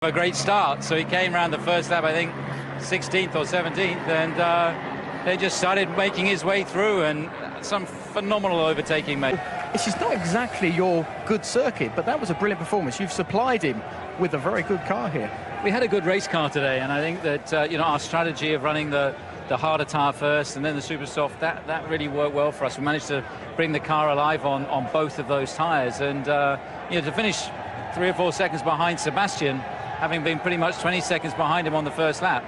A great start. So he came around the first lap, I think 16th or 17th, and they just started making his way through, and some phenomenal overtaking made. This is not exactly your good circuit, but that was a brilliant performance. You've supplied him with a very good car here. We had a good race car today, and I think that our strategy of running the harder tyre first and then the super soft, that really worked well for us. We managed to bring the car alive on both of those tyres, and to finish 3 or 4 seconds behind Sebastian, having been pretty much 20 seconds behind him on the first lap.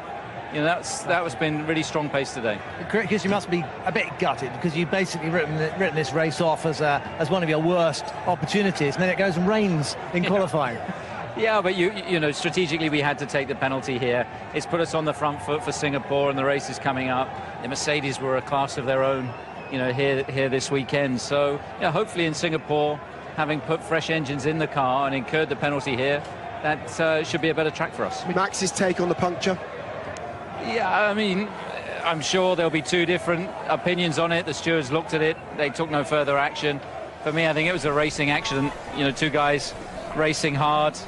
That was been really strong pace today. Chris, you must be a bit gutted because you've basically written this race off as one of your worst opportunities, and then it goes and rains in qualifying. Yeah, but strategically we had to take the penalty here. It's put us on the front foot for Singapore, and the race is coming up. The Mercedes were a class of their own, here this weekend. So, hopefully in Singapore, having put fresh engines in the car and incurred the penalty here, that should be a better track for us. Max's take on the puncture? Yeah, I mean, I'm sure there'll be two different opinions on it. The stewards looked at it. They took no further action. For me, I think it was a racing accident. Two guys racing hard,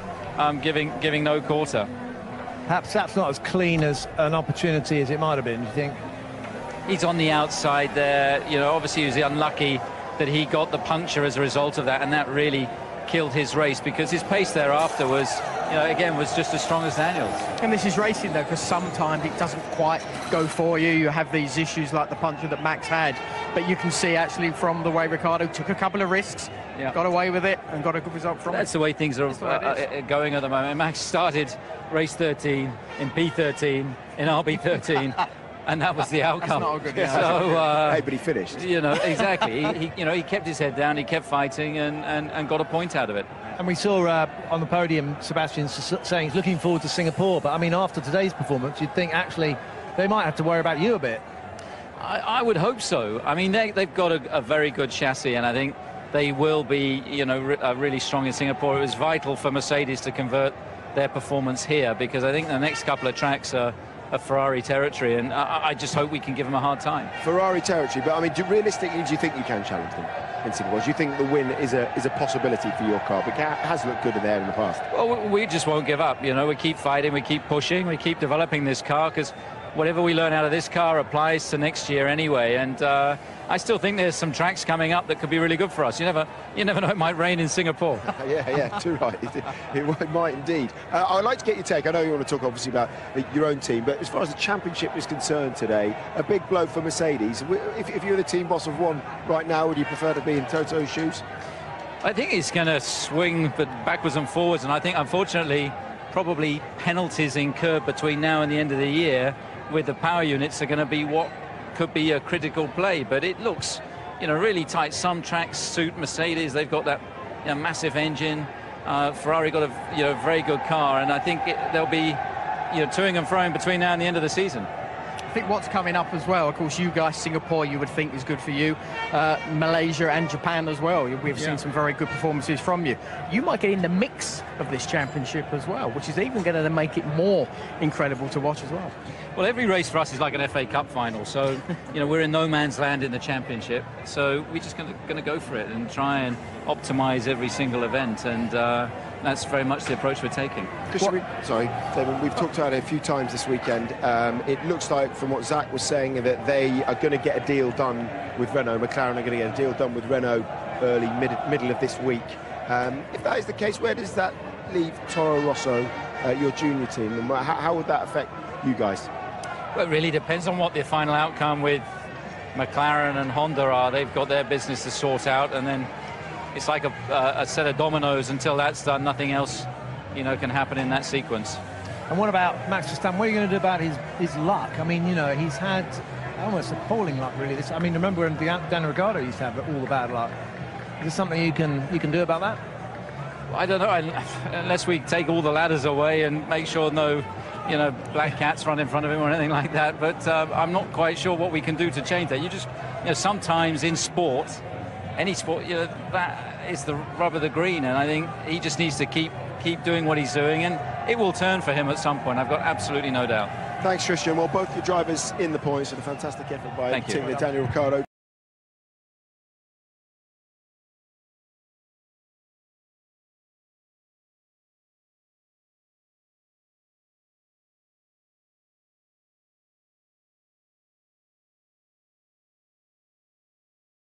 giving no quarter. Perhaps that's not as clean as an opportunity as it might have been, do you think? He's on the outside there. Obviously he was unlucky that he got the puncture as a result of that, and that really killed his race, because his pace thereafter was, again, was just as strong as Daniel's. And this is racing, though, because sometimes it doesn't quite go for you. You have these issues like the puncture that Max had, but you can see actually from the way Ricciardo took a couple of risks, got away with it, and got a good result from it. That's the way things are going at the moment. Max started race 13 in P13 in RB13. And that was the outcome. That's not a good so, hey, but he finished. Exactly. He kept his head down, he kept fighting, and got a point out of it. And we saw on the podium Sebastian saying he's looking forward to Singapore. But I mean, after today's performance, you'd think actually they might have to worry about you a bit. I would hope so. I mean, they've got a very good chassis, and I think they will be, really strong in Singapore. It was vital for Mercedes to convert their performance here, because I think the next couple of tracks are a Ferrari territory, and I just hope we can give them a hard time. Ferrari territory, but I mean, realistically, do you think you can challenge them in Singapore? Do you think the win is a possibility for your car? Because it has looked good in there in the past. Well, we just won't give up. We keep fighting, we keep pushing, we keep developing this car, because whatever we learn out of this car applies to next year anyway. And I still think there's some tracks coming up that could be really good for us. You never know, it might rain in Singapore. yeah, too right. It might indeed. I'd like to get your take. I know you want to talk obviously about your own team, but as far as the championship is concerned today, a big blow for Mercedes. If you're the team boss of one right now, would you prefer to be in Toto's shoes? I think he's going to swing but backwards and forwards, and I think, unfortunately, probably penalties incurred between now and the end of the year with the power units are going to be what could be a critical play. But it looks, really tight. Some tracks suit Mercedes. They've got that massive engine. Ferrari got a very good car, and I think they'll be toing and froing between now and the end of the season. I think what's coming up as well, of course, you guys, Singapore, you would think is good for you. Malaysia and Japan as well. We've seen some very good performances from you. You might get in the mix of this championship as well, which is even going to make it more incredible to watch as well. Well, every race for us is like an FA Cup final, so we're in no man's land in the championship, so we're just going to go for it and try and optimise every single event, and that's very much the approach we're taking. Sorry, David, we've talked about it a few times this weekend. It looks like, from what Zach was saying, that they are going to get a deal done with Renault. McLaren are going to get a deal done with Renault early, middle of this week. If that is the case, where does that leave Toro Rosso, your junior team, and how would that affect you guys? Well, it really depends on what the final outcome with McLaren and Honda are. They've got their business to sort out, and then it's like a set of dominoes. Until that's done, nothing else, can happen in that sequence. And what about Max Verstappen? What are you going to do about his luck? I mean, he's had almost appalling luck, really. I mean, remember when Daniel Ricciardo used to have all the bad luck? Is there something you can do about that? Well, I don't know, unless we take all the ladders away and make sure no black cats run in front of him or anything like that. But I'm not quite sure what we can do to change that. You just, sometimes in sport, any sport, that is the rub of the green, and I think he just needs to keep doing what he's doing, and it will turn for him at some point. I've got absolutely no doubt. Thanks, Christian. Well, both your drivers in the points, and a fantastic effort by particularly Daniel Ricciardo.